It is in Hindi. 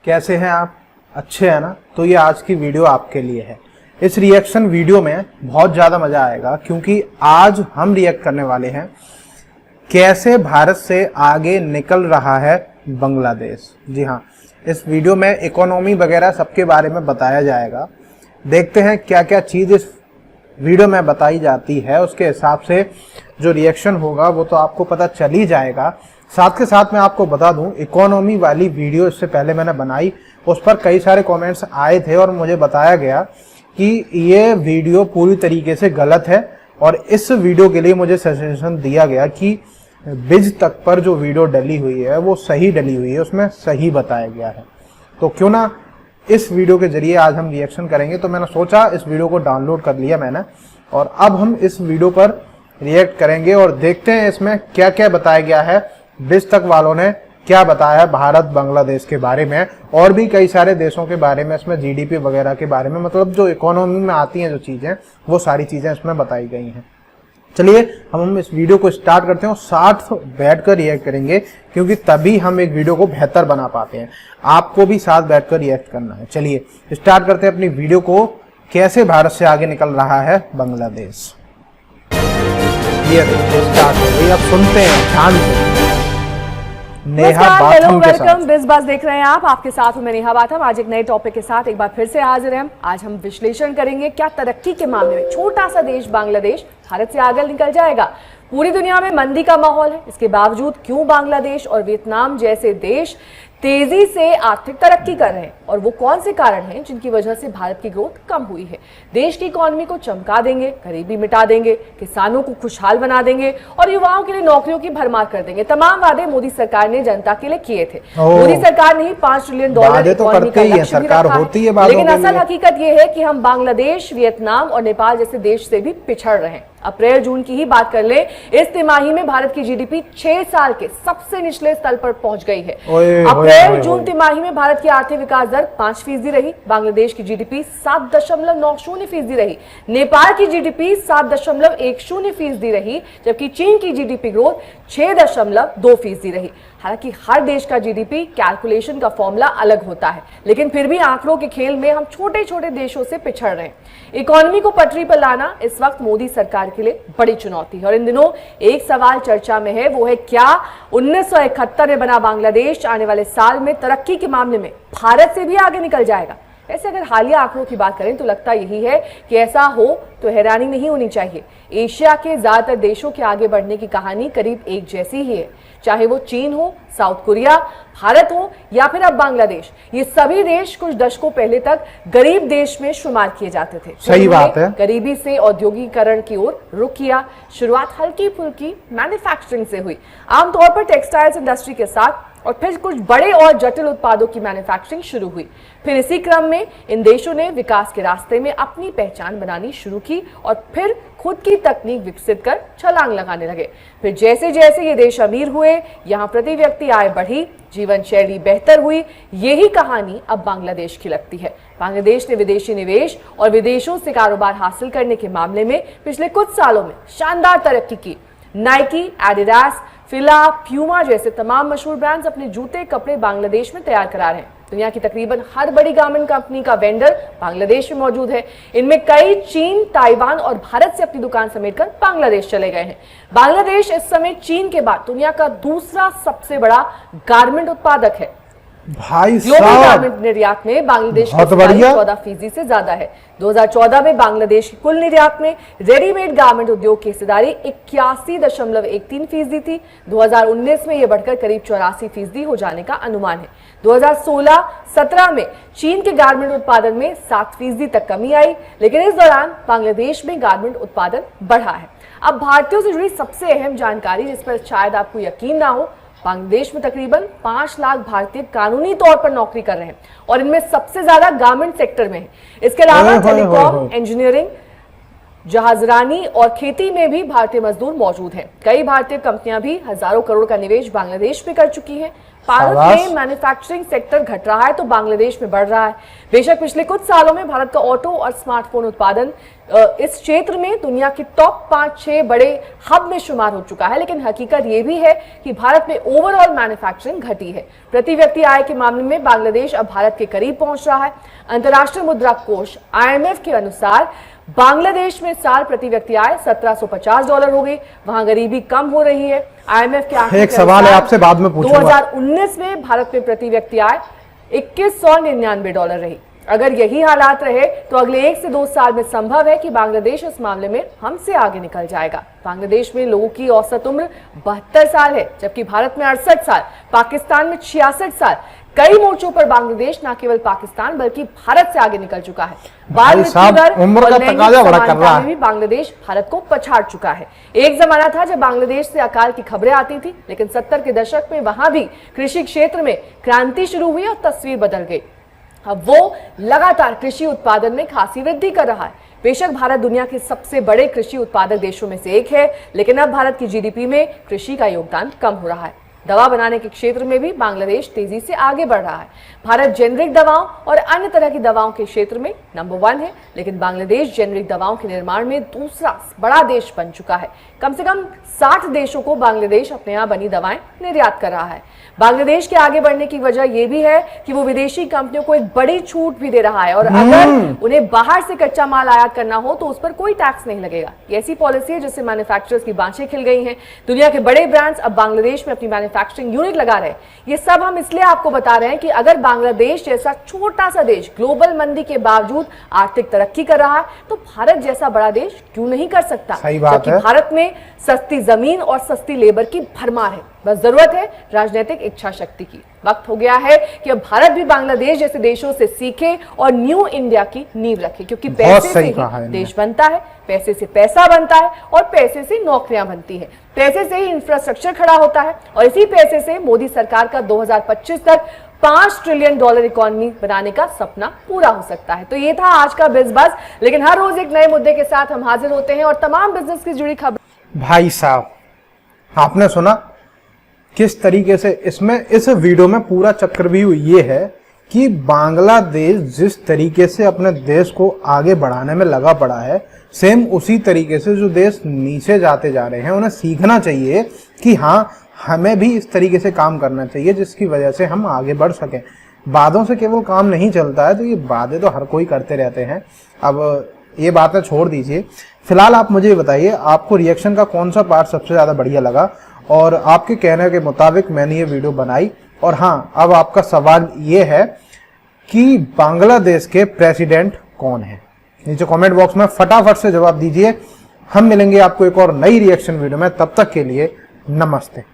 कैसे हैं आप? अच्छे हैं ना? तो ये आज की वीडियो आपके लिए है। इस रिएक्शन वीडियो में बहुत ज़्यादा मज़ा आएगा क्योंकि आज हम रिएक्ट करने वाले हैं कैसे भारत से आगे निकल रहा है बांग्लादेश। जी हाँ, इस वीडियो में इकोनॉमी वगैरह सबके बारे में बताया जाएगा। देखते हैं क्या क्या चीज़ इस वीडियो में बताई जाती है, उसके हिसाब से जो रिएक्शन होगा वो तो आपको पता चल ही जाएगा। साथ के साथ मैं आपको बता दूं, इकोनॉमी वाली वीडियो इससे पहले मैंने बनाई, उस पर कई सारे कमेंट्स आए थे और मुझे बताया गया कि ये वीडियो पूरी तरीके से गलत है और इस वीडियो के लिए मुझे सजेशन दिया गया कि बिज तक पर जो वीडियो डली हुई है वो सही डली हुई है, उसमें सही बताया गया है। तो क्यों ना इस वीडियो के जरिए आज हम रिएक्शन करेंगे। तो मैंने सोचा, इस वीडियो को डाउनलोड कर लिया मैंने और अब हम इस वीडियो पर रिएक्ट करेंगे और देखते हैं इसमें क्या क्या बताया गया है। बिज तक वालों ने क्या बताया है भारत बांग्लादेश के बारे में और भी कई सारे देशों के बारे में, इसमें जीडीपी वगैरह के बारे में, मतलब जो इकोनॉमी में आती हैं जो चीज़ें, वो सारी चीज़ें इसमें बताई गई हैं। चलिए हम इस वीडियो को स्टार्ट करते हैं और साथ बैठकर रिएक्ट करेंगे क्योंकि तभी हम एक वीडियो को बेहतर बना पाते हैं। आपको भी साथ बैठकर रिएक्ट करना है। चलिए स्टार्ट करते हैं अपनी वीडियो को, कैसे भारत से आगे निकल रहा है बांग्लादेश। ये स्टार्ट हो गई, अब सुनते हैं ध्यान से। नेहा बाथम के साथ। वेलकम, बिज बास देख रहे हैं आप, आपके साथ हूं मैं नेहा बाथम। आज एक नए टॉपिक के साथ एक बार फिर से हाजिर हैं। आज हम विश्लेषण करेंगे क्या तरक्की के मामले में छोटा सा देश बांग्लादेश भारत से आगे निकल जाएगा। पूरी दुनिया में मंदी का माहौल है, इसके बावजूद क्यों बांग्लादेश और वियतनाम जैसे देश तेजी से आर्थिक तरक्की कर रहे हैं और वो कौन से कारण हैं जिनकी वजह से भारत की ग्रोथ कम हुई है। देश की इकोनॉमी को चमका देंगे, गरीबी मिटा देंगे, किसानों को खुशहाल बना देंगे और युवाओं के लिए नौकरियों की भरमार कर देंगे। तमाम वादे मोदी सरकार ने जनता के लिए किए थे। मोदी सरकार ने ही $5 ट्रिलियन इकोनॉमी का लक्ष्य भी रखा है, लेकिन असल हकीकत यह है कि हम बांग्लादेश, वियतनाम और नेपाल जैसे देश से भी पिछड़ रहे हैं। अप्रैल जून की ही बात कर ले, इस तिमाही में भारत की जीडीपी 6 साल के सबसे निचले स्तर पर पहुंच गई है। अप्रैल जून तिमाही में भारत की आर्थिक विकास दर 5% रही, बांग्लादेश की जीडीपी 7.90% रही, नेपाल की जीडीपी 7.10% रही, जबकि चीन की जीडीपी ग्रोथ 6.2% रही। हालांकि हर देश का जीडीपी कैलकुलेशन का फॉर्मूला अलग होता है, लेकिन फिर भी आंकड़ों के खेल में हम छोटे छोटे देशों से पिछड़ रहे हैं। इकोनॉमी को पटरी पर लाना इस वक्त मोदी सरकार के लिए बड़ी चुनौती है और इन दिनों एक सवाल चर्चा में है, वो है क्या 1971 में बना बांग्लादेश आने वाले साल में तरक्की के मामले में भारत से भी आगे निकल जाएगा। ऐसे अगर हालिया आंकड़ों की बात करें तो लगता यही है कि ऐसा हो तो हैरानी नहीं होनी चाहिए। एशिया के ज्यादातर देशों के आगे बढ़ने की कहानी करीब एक जैसी ही है, चाहे वो चीन हो, साउथ कोरिया, भारत हो या फिर अब बांग्लादेश। ये सभी देश कुछ दशकों पहले तक गरीब देश में शुमार किए जाते थे। सही बात है। गरीबी से औद्योगिकरण की ओर रुख किया। शुरुआत हल्की फुल्की मैन्युफैक्चरिंग से हुई, आमतौर पर टेक्सटाइल्स इंडस्ट्री के साथ, और फिर कुछ बड़े और जटिल उत्पादों की मैन्युफैक्चरिंग शुरू हुई। फिर इसी क्रम में इन देशों ने विकास के रास्ते में अपनी पहचान बनानी शुरू की और फिर खुद की तकनीक विकसित कर छलांग लगाने लगे। फिर जैसे जैसे ये देश अमीर हुए, यहाँ प्रति व्यक्ति आय बढ़ी, जीवन शैली बेहतर हुई। यही कहानी अब बांग्लादेश की लगती है। बांग्लादेश ने विदेशी निवेश और विदेशों से कारोबार हासिल करने के मामले में पिछले कुछ सालों में शानदार तरक्की की। नाइकी, एडिडास, फिला, प्यूमा जैसे तमाम मशहूर ब्रांड्स अपने जूते कपड़े बांग्लादेश में तैयार करा रहे हैं। दुनिया की तकरीबन हर बड़ी गारमेंट कंपनी का वेंडर बांग्लादेश में मौजूद है। इनमें कई चीन, ताइवान और भारत से अपनी दुकान समेटकर बांग्लादेश चले गए हैं। बांग्लादेश इस समय चीन के बाद दुनिया का दूसरा सबसे बड़ा गारमेंट उत्पादक है। भाई ग्लोबल गारमेंट निर्यात में बांग्लादेश की 14% से ज्यादा है। 2014 में बांग्लादेश की कुल निर्यात में रेडीमेड गारमेंट उद्योग की हिस्सेदारी 81.13% थी। 2019 में यह बढ़कर करीब 84% हो जाने का अनुमान है। 2016-17 में चीन के गारमेंट उत्पादन में 7% तक कमी आई, लेकिन इस दौरान बांग्लादेश में गारमेंट उत्पादन बढ़ा है। अब भारतीयों से जुड़ी सबसे अहम जानकारी, जिस पर शायद आपको यकीन ना हो, बांग्लादेश में तकरीबन 5 लाख भारतीय कानूनी तौर पर नौकरी कर रहे हैं और इनमें सबसे ज्यादा गारमेंट सेक्टर में है। इसके अलावा टेलीकॉम, इंजीनियरिंग, जहाजरानी और खेती में भी भारतीय मजदूर मौजूद हैं। कई भारतीय कंपनियां भी हजारों करोड़ का निवेश बांग्लादेश में कर चुकी हैं। भारत में मैन्युफैक्चरिंग सेक्टर घट रहा है तो बांग्लादेश में बढ़ रहा है। बेशक पिछले कुछ सालों में भारत का ऑटो और स्मार्टफोन उत्पादन इस क्षेत्र में दुनिया के टॉप 5-6 बड़े हब में शुमार हो चुका है, लेकिन हकीकत यह भी है कि भारत में ओवरऑल मैन्युफैक्चरिंग घटी है। प्रति व्यक्ति आय के मामले में बांग्लादेश अब भारत के करीब पहुंच रहा है। अंतर्राष्ट्रीय मुद्रा कोष IMF के अनुसार बांग्लादेश में साल प्रति व्यक्ति आय $1750 हो गई। वहां गरीबी कम हो रही है। IMF के आंकड़े एक सवाल है आपसे बाद में पूछूंगा। 2019 में भारत में प्रति व्यक्ति आय $2199 रही। अगर यही हालात रहे तो अगले 1 से 2 साल में संभव है कि बांग्लादेश इस मामले में हमसे आगे निकल जाएगा। बांग्लादेश में लोगों की औसत उम्र 72 साल है, जबकि भारत में 68 साल, पाकिस्तान में 66 साल। कई मोर्चों पर बांग्लादेश न केवल पाकिस्तान बल्कि भारत से आगे निकल चुका है। बाल मृत्यु दर और लैंगिक समानता में भी बांग्लादेश भारत को पछाड़ चुका है। एक जमाना था जब बांग्लादेश से अकाल की खबरें आती थी, लेकिन 70 के दशक में वहां भी कृषि क्षेत्र में क्रांति शुरू हुई और तस्वीर बदल गई। अब वो लगातार कृषि उत्पादन में खासी वृद्धि कर रहा है। बेशक भारत दुनिया के सबसे बड़े कृषि उत्पादक देशों में से एक है, लेकिन अब भारत की GDP में कृषि का योगदान कम हो रहा है। दवा बनाने के क्षेत्र में भी बांग्लादेश तेजी से आगे बढ़ रहा है। भारत जेनरिक दवाओं और अन्य तरह की दवाओं के क्षेत्र में नंबर 1 है, लेकिन बांग्लादेश जेनरिक दवाओं के निर्माण में दूसरा बड़ा देश बन चुका है। कम से कम 60 देशों को बांग्लादेश अपने यहाँ बनी दवाएं निर्यात कर रहा है। बांग्लादेश के आगे बढ़ने की वजह यह भी है कि वो विदेशी कंपनियों को एक बड़ी छूट भी दे रहा है और अगर उन्हें बाहर से कच्चा माल आयात करना हो तो उस पर कोई टैक्स नहीं लगेगा। ये ऐसी पॉलिसी है जिससे मैन्युफैक्चरर्स की बांछें खिल गई हैं। दुनिया के बड़े ब्रांड्स अब बांग्लादेश में अपनी मैन्युफैक्चरिंग यूनिट लगा रहे हैं। ये सब हम इसलिए आपको बता रहे हैं कि अगर बांग्लादेश जैसा छोटा सा देश ग्लोबल मंदी के बावजूद आर्थिक तरक्की कर रहा है तो भारत जैसा बड़ा देश क्यों नहीं कर सकता। जबकि भारत में सस्ती जमीन और सस्ती लेबर की भरमार है, बस जरूरत है राजनीतिक इच्छा शक्ति की। वक्त हो गया है कि अब भारत भी बांग्लादेश जैसे देशों से सीखे और न्यू इंडिया की नींव रखे, क्योंकि पैसे से ही देश बनता है, पैसे से पैसा बनता है और पैसे से नौकरियां बनती है, पैसे से ही इंफ्रास्ट्रक्चर खड़ा होता है और इसी पैसे से मोदी सरकार का 2025 तक $5 ट्रिलियन इकोनॉमी बनाने का सपना पूरा हो सकता है। तो ये था आज का बिज़ बज़, लेकिन हर रोज एक नए मुद्दे के साथ हम हाजिर होते हैं और तमाम बिजनेस से जुड़ी खबर। भाई साहब, आपने सुना किस तरीके से इसमें इस वीडियो में पूरा चक्रव्यूह ये है कि बांग्लादेश जिस तरीके से अपने देश को आगे बढ़ाने में लगा पड़ा है, सेम उसी तरीके से जो देश नीचे जाते जा रहे हैं उन्हें सीखना चाहिए कि हाँ, हमें भी इस तरीके से काम करना चाहिए जिसकी वजह से हम आगे बढ़ सकें। वादों से केवल काम नहीं चलता है, तो ये वादे तो हर कोई करते रहते हैं। अब ये बातें छोड़ दीजिए, फिलहाल आप मुझे बताइए आपको रिएक्शन का कौन सा पार्ट सबसे ज़्यादा बढ़िया लगा और आपके कहने के मुताबिक मैंने ये वीडियो बनाई। और हाँ, अब आपका सवाल ये है कि बांग्लादेश के प्रेसिडेंट कौन है, नीचे कमेंट बॉक्स में फटाफट से जवाब दीजिए। हम मिलेंगे आपको एक और नई रिएक्शन वीडियो में, तब तक के लिए नमस्ते।